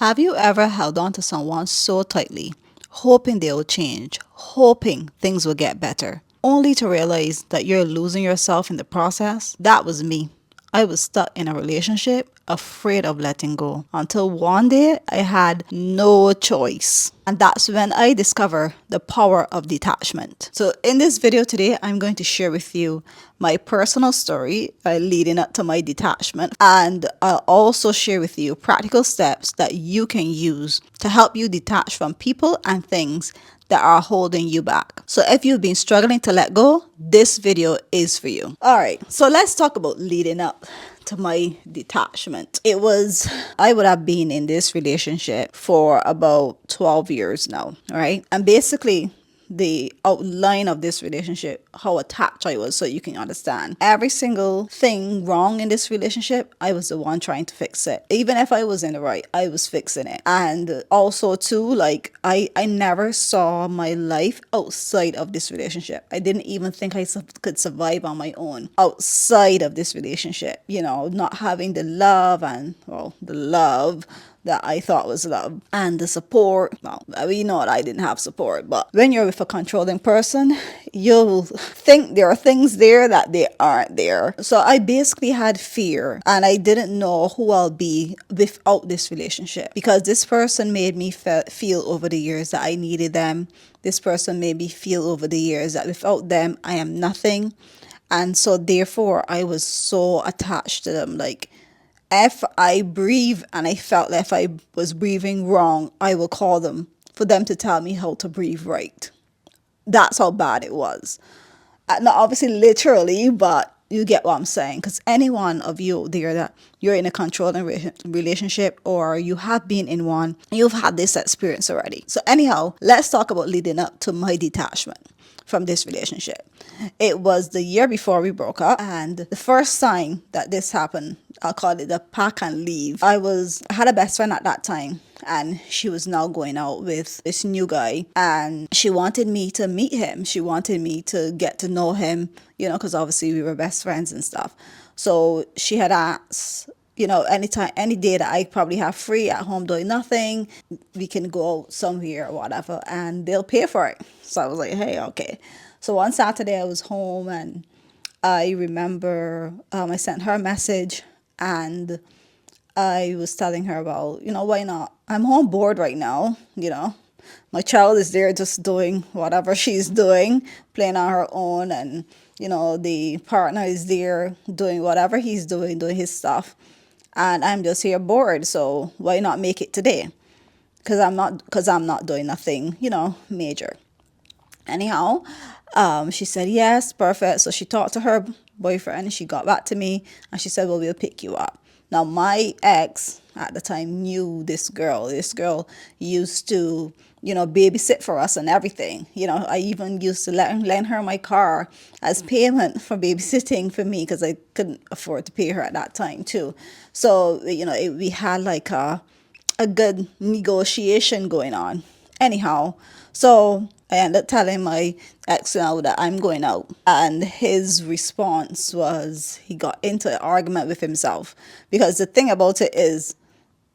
Have you ever held on to someone so tightly, hoping they'll change, hoping things will get better, only to realize that you're losing yourself in the process? That was me. I was stuck in a relationship, afraid of letting go, until one day I had no choice. And that's when I discovered the power of detachment. So, in this video today, I'm going to share with you my personal story leading up to my detachment, and I'll also share with you practical steps that you can use to help you detach from people and things that are holding you back. So if you've been struggling to let go, this video is for you. All right, so let's talk about leading up to my detachment. I would have been in this relationship for about 12 years now, right? And basically, the outline of this relationship, how attached I was, so you can understand. Every single thing wrong in this relationship, I was the one trying to fix it. Even if I was in the right, I was fixing it. And also too, like I never saw my life outside of this relationship. I didn't even think I could survive on my own outside of this relationship. Not having the love and, well, the love that I thought was love and the support. Well, we know that I didn't have support, but when you're with a controlling person, you'll think there are things there that they aren't there. So I basically had fear, and I didn't know who I'll be without this relationship, because this person made me feel over the years that I needed them. This person made me feel over the years that without them, I am nothing. And so therefore, I was so attached to them. Like, if I breathe and I felt like if I was breathing wrong, I will call them for them to tell me how to breathe right. That's how bad it was. Not obviously literally, but you get what I'm saying. Because any one of you there that you're in a controlling relationship, or you have been in one, you've had this experience already. So anyhow, let's talk about leading up to my detachment from this relationship. It was the year before we broke up, and the first sign that this happened, I'll call it the pack and leave. I had a best friend at that time, and she was now going out with this new guy, and she wanted me to meet him. She wanted me to get to know him, because obviously we were best friends and stuff. So she had asked, anytime, any day that I probably have free at home doing nothing, we can go out somewhere or whatever, and they'll pay for it. So I was like, hey, okay. So one Saturday I was home, and I remember I sent her a message, and I was telling her about, why not? I'm home bored right now. My child is there just doing whatever she's doing, playing on her own, and, the partner is there doing whatever he's doing his stuff. And I'm just here bored, so why not make it today? Because I'm not doing nothing, major. Anyhow, she said yes, perfect. So she talked to her boyfriend, and she got back to me, and she said, well, we'll pick you up. Now, my ex at the time knew this girl. This girl used to, babysit for us and everything. I even used to lend her my car as payment for babysitting for me, because I couldn't afford to pay her at that time too. So, we had like a good negotiation going on. Anyhow, so I ended up telling my ex now that I'm going out. And his response was he got into an argument with himself. Because the thing about it is,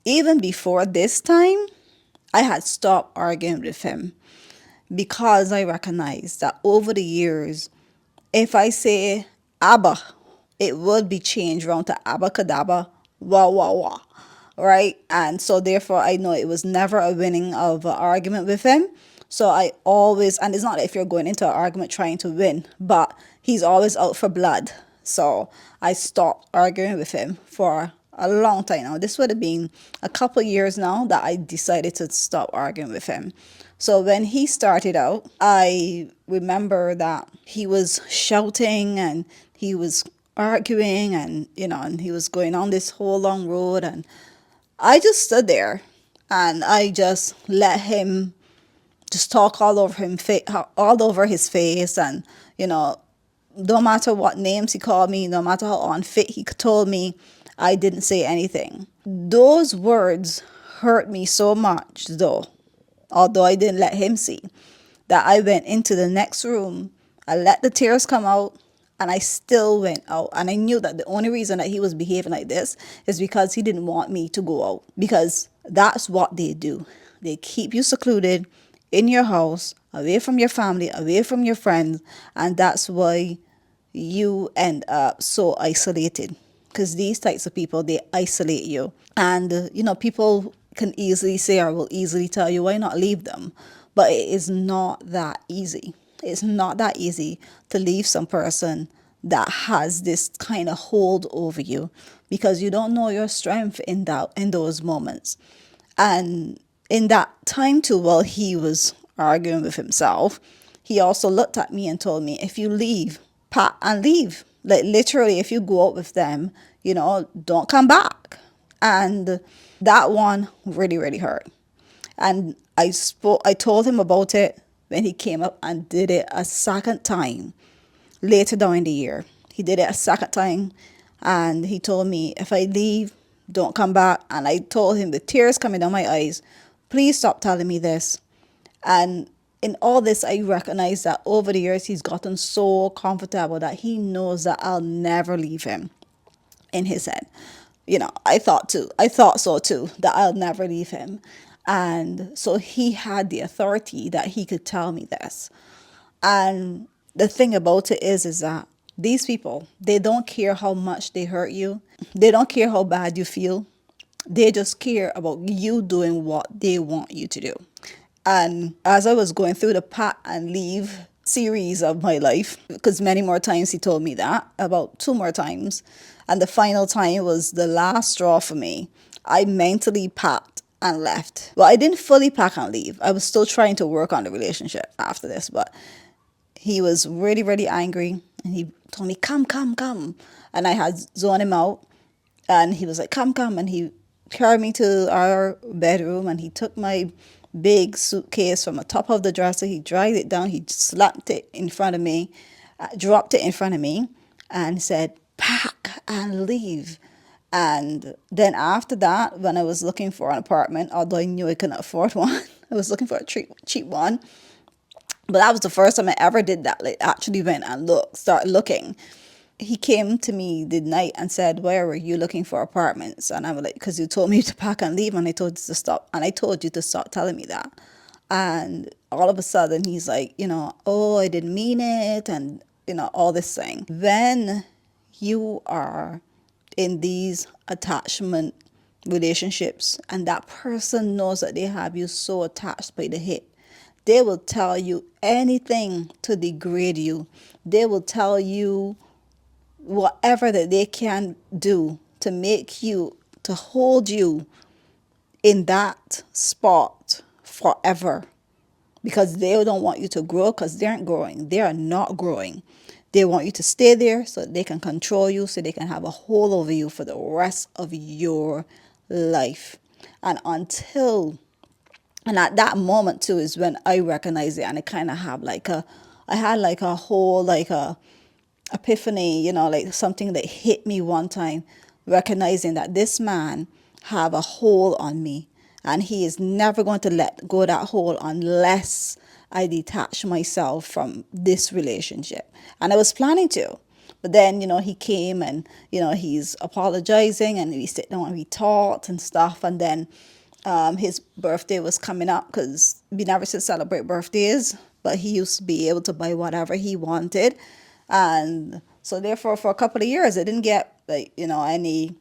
even before this time, I had stopped arguing with him, because I recognized that over the years, if I say Abba, it would be changed around to Abacadabra, wah, wah, wah, right? And so therefore, I know it was never a winning of an argument with him. So I always, and it's not if you're going into an argument trying to win, but he's always out for blood. So I stopped arguing with him for a long time now. This would have been a couple of years now that I decided to stop arguing with him. So when he started out, I remember that he was shouting, and he was arguing, and and he was going on this whole long road, and I just stood there, and I just let him just talk all over his face, and no matter what names he called me, no matter how unfit he told me, I didn't say anything. Those words hurt me so much, though, although I didn't let him see, that I went into the next room. I let the tears come out, and I still went out. And I knew that the only reason that he was behaving like this is because he didn't want me to go out. Because That's what they do. They keep you secluded in your house, away from your family, away from your friends, and that's why you end up so isolated. Because these types of people, they isolate you. And, people can easily say or will easily tell you, why not leave them? But it is not that easy. It's not that easy to leave some person that has this kind of hold over you, because you don't know your strength in those moments. And in that time too, while he was arguing with himself, he also looked at me and told me, if you leave, pack and leave. Like literally, if you go out with them, don't come back. And that one really, really hurt. And I told him about it when he came up and did it a second time later down in the year. He did it a second time, and he told me, if I leave, don't come back. And I told him with tears coming down my eyes, please stop telling me this. And in all this, I recognize that over the years, he's gotten so comfortable that he knows that I'll never leave him in his head. I thought too. I thought so too, that I'll never leave him. And so he had the authority that he could tell me this. And the thing about it is that these people, they don't care how much they hurt you. They don't care how bad you feel. They just care about you doing what they want you to do. And as I was going through the pack and leave series of my life, because many more times he told me that, about two more times, and the final time was the last straw for me, I mentally packed and left. Well, I didn't fully pack and leave. I was still trying to work on the relationship after this, but he was really, really angry, and he told me, come, come, come. And I had zoned him out, and he was like, come, come. And he carried me to our bedroom, and he took my big suitcase from the top of the dresser. He dragged it down. He slapped it in front of me, dropped it in front of me, and said, pack and leave. And then after that, when I was looking for an apartment, although I knew I couldn't afford one, I was looking for a cheap one. But that was the first time I ever did that. Like actually went and started looking. He came to me the night and said, where were you looking for apartments? And I was like, because you told me to pack and leave, and I told you to stop. And I told you to stop telling me that. And all of a sudden he's like, oh, I didn't mean it. And, all this thing. When you are in these attachment relationships and that person knows that they have you so attached by the hip, they will tell you anything to degrade you. They will tell you whatever that they can do to make you, to hold you in that spot forever, because they don't want you to grow, because they aren't growing. They are not growing. They want you to stay there so they can control you, so they can have a hold over you for the rest of your life. And at that moment too is when I recognized it, and I kind of have I had like a whole like a epiphany, like something that hit me one time, recognizing that this man have a hold on me, and he is never going to let go of that hold unless I detach myself from this relationship. And I was planning to. But then, he came and, he's apologizing, and we sit down and we talked and stuff. And then his birthday was coming up, because we never used to celebrate birthdays, but he used to be able to buy whatever he wanted. And so therefore, for a couple of years, I didn't get any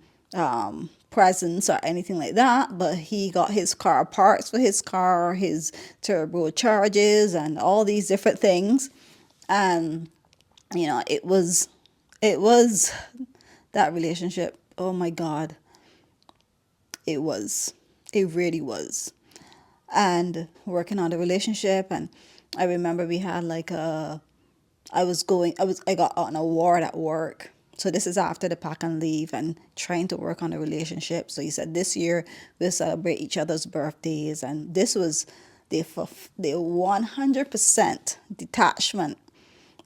presents or anything like that, but he got his car parts for his car, his turbo charges, and all these different things. And it was that relationship. Oh my God. It really was. And working on the relationship, and I remember we had I got an award at work. So this is after the pack and leave and trying to work on the relationship. So he said this year we'll celebrate each other's birthdays, and this was the 100% detachment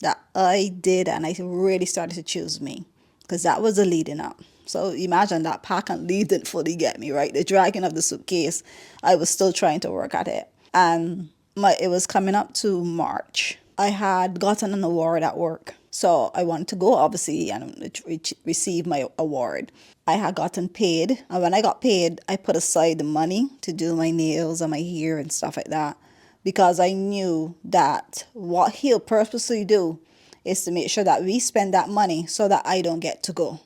that I did, and I really started to choose me, because that was the leading up. So imagine that pack and leave didn't fully get me, right? The dragging of the suitcase, I was still trying to work at it. And it was coming up to March. I had gotten an award at work. So I wanted to go, obviously, and receive my award. I had gotten paid, and when I got paid, I put aside the money to do my nails and my hair and stuff like that, because I knew that what he'll purposely do is to make sure that we spend that money so that I don't get to go.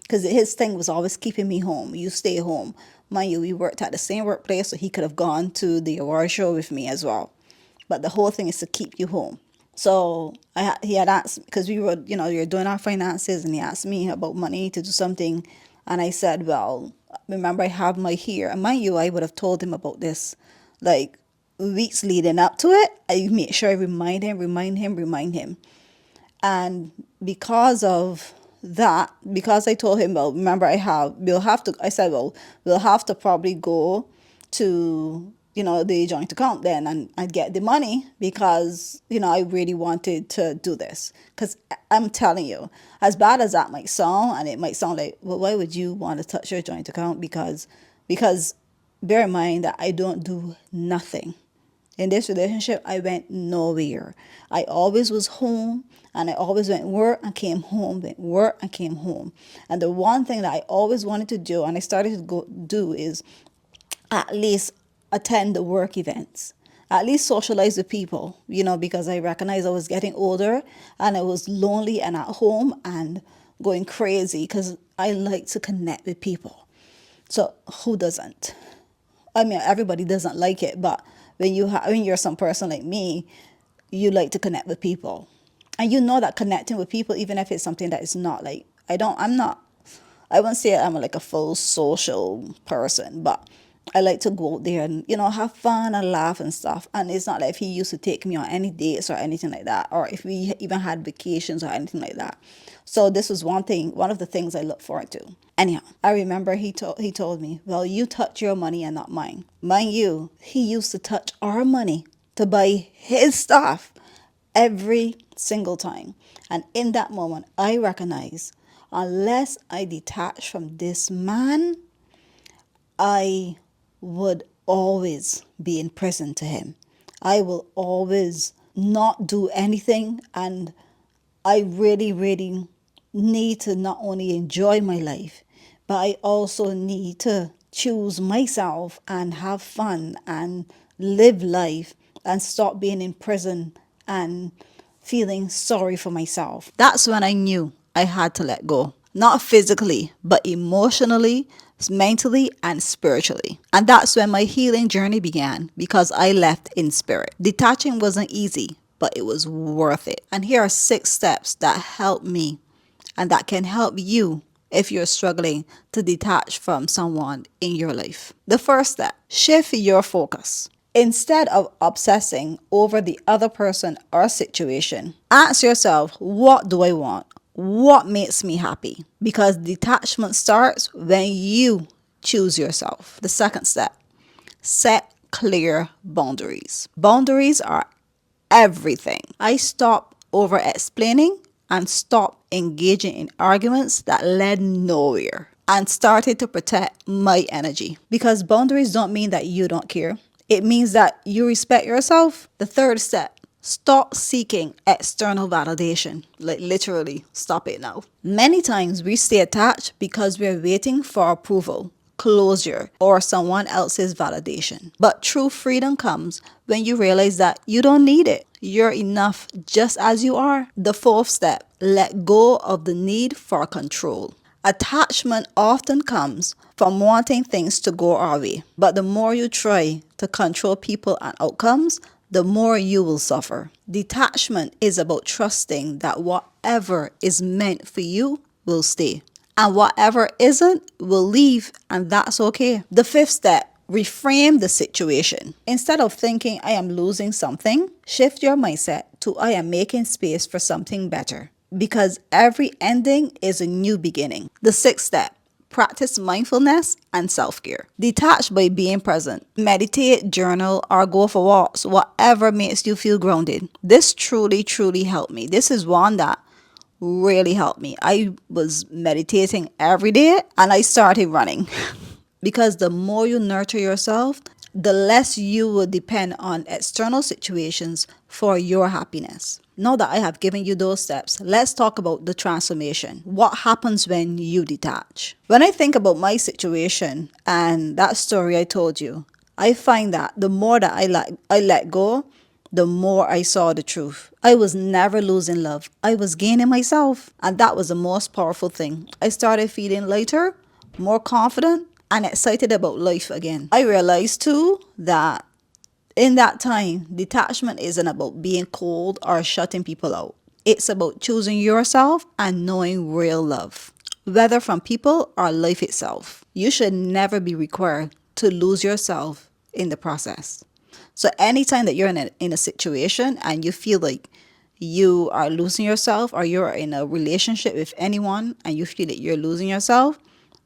Because his thing was always keeping me home. You stay home. Mind you, we worked at the same workplace, so he could have gone to the award show with me as well. But the whole thing is to keep you home. So he had asked, because we were, we were doing our finances, and he asked me about money to do something. And I said, well, remember, I have my hair. And mind you, I would have told him about this like weeks leading up to it. I make sure I remind him. And because of that, because I told him, well, remember, I said, well, we'll have to probably go to, the joint account then, and get the money, because, I really wanted to do this. Because I'm telling you, as bad as that might sound, and it might sound like, well, why would you want to touch your joint account? Because bear in mind that I don't do nothing. In this relationship, I went nowhere. I always was home, and I always went work and came home, went work and came home. And the one thing that I always wanted to do, and I started to go do, is at least attend the work events, at least socialize with people, because I recognized I was getting older, and I was lonely and at home and going crazy, because I like to connect with people. So who doesn't? I mean, everybody doesn't like it, but when you're some person like me, you like to connect with people, and that connecting with people, even if it's something that is not like, I'm not. I wouldn't say I'm like a full social person, but I like to go out there and have fun and laugh and stuff. And it's not like if he used to take me on any dates or anything like that, or if we even had vacations or anything like that. So this was one of the things I look forward to. Anyhow, I remember he told me, well, you touch your money and not mine. Mind you, he used to touch our money to buy his stuff every single time. And in that moment, I recognize, unless I detach from this man, I would always be in prison to him. I will always not do anything. And I really, really need to not only enjoy my life, but I also need to choose myself and have fun and live life, and stop being in prison and feeling sorry for myself. That's when I knew I had to let go. Not physically, but emotionally, mentally, and spiritually. And that's when my healing journey began, because I left in spirit. Detaching wasn't easy, but it was worth it. And here are 6 steps that helped me, and that can help you if you're struggling to detach from someone in your life. The first step: shift your focus. Instead of obsessing over the other person or situation, ask yourself, what do I want? What makes me happy? Because detachment starts when you choose yourself. The second step: set clear boundaries. Boundaries are everything. I stopped over explaining and stopped engaging in arguments that led nowhere, and started to protect my energy. Because boundaries don't mean that you don't care, it means that you respect yourself. The third step: stop seeking external validation. Like, literally, stop it now. Many times we stay attached because we're waiting for approval, closure, or someone else's validation. But true freedom comes when you realize that you don't need it. You're enough just as you are. The fourth step: let go of the need for control. Attachment often comes from wanting things to go our way. But the more you try to control people and outcomes, the more you will suffer. Detachment is about trusting that whatever is meant for you will stay, and whatever isn't will leave, and that's okay. The fifth step: reframe the situation. Instead of thinking I am losing something, shift your mindset to I am making space for something better. Because every ending is a new beginning. The sixth step: practice mindfulness and self-care. Detach by being present. Meditate, journal, or go for walks, whatever makes you feel grounded. This truly, truly helped me. This is one that really helped me. I was meditating every day, and I started running. Because the more you nurture yourself, the less you will depend on external situations for your happiness. Now that I have given you those steps, let's talk about the transformation. What happens when you detach? When I think about my situation and that story I told you, I find that the more that I let go, the more I saw the truth. I was never losing love. I was gaining myself. And that was the most powerful thing. I started feeling lighter, more confident, and excited about life again. I realized too that in that time, detachment isn't about being cold or shutting people out. It's about choosing yourself and knowing real love, whether from people or life itself. You should never be required to lose yourself in the process. So anytime that you're in a situation and you feel like you are losing yourself, or you're in a relationship with anyone and you feel that you're losing yourself,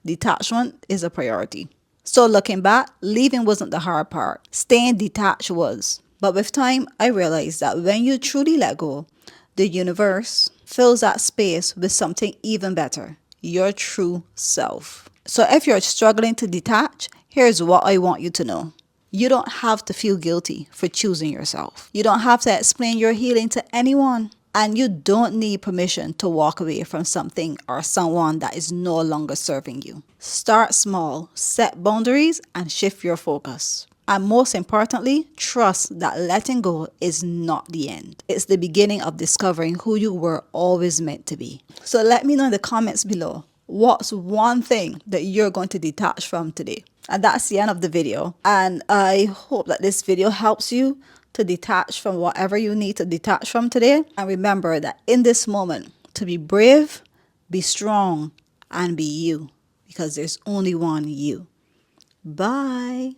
detachment is a priority. So looking back, leaving wasn't the hard part. Staying detached was. But with time, I realized that when you truly let go, the universe fills that space with something even better, your true self. So if you're struggling to detach, here's what I want you to know. You don't have to feel guilty for choosing yourself. You don't have to explain your healing to anyone. And you don't need permission to walk away from something or someone that is no longer serving you. Start small, set boundaries, and shift your focus. And most importantly, trust that letting go is not the end. It's the beginning of discovering who you were always meant to be. So let me know in the comments below, what's one thing that you're going to detach from today? And that's the end of the video. And I hope that this video helps you to detach from whatever you need to detach from today. And remember that in this moment, to be brave, be strong, and be you. Because there's only one you. Bye.